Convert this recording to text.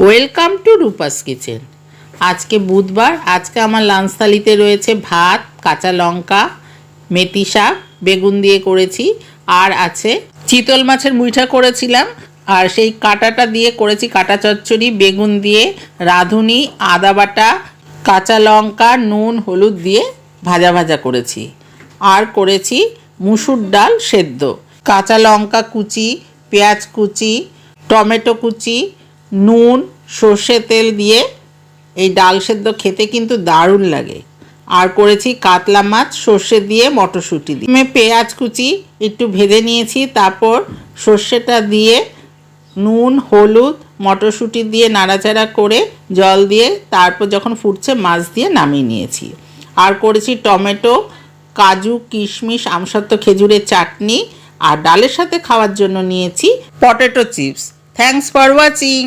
Welcome to Rupa's kitchen. আজকে বুধবার। আজকে আমার লাঞ্চ থালিতে রয়েছে ভাত, কাঁচা লঙ্কা, মেথি শাক, বেগুন দিয়ে করেছি, আর আছে চিতল মাছের মুইঠা করেছিলাম, আর সেই কাঁটাটা দিয়ে করেছি কাঁটা চচ্চড়ি। বেগুন দিয়ে রাঁধুনি, আদা বাটা, কাঁচা লঙ্কা, নুন, হলুদ দিয়ে ভাজা ভাজা করেছি। আর করেছি মুসুর ডাল সেদ্ধ, কাঁচা লঙ্কা কুচি, পেঁয়াজ কুচি, টমেটো কুচি, নুন, সর্ষে তেল দিয়ে এই ডাল সেদ্ধ খেতে কিন্তু দারুণ লাগে। আর করেছি কাতলা মাছ সর্ষে দিয়ে মটরশুঁটি দিয়ে। পেঁয়াজ কুচি একটু ভেজে নিয়েছি, তারপর সর্ষেটা দিয়ে নুন, হলুদ, মটরশুঁটি দিয়ে নাড়াচাড়া করে জল দিয়ে তারপর যখন ফুটছে মাছ দিয়ে নামিয়ে নিয়েছি। আর করেছি টমেটো, কাজু, কিশমিশ, আমসত্ত্ব, খেজুরের চাটনি। আর ডালের সাথে খাওয়ার জন্য নিয়েছি potato chips. Thanks for watching.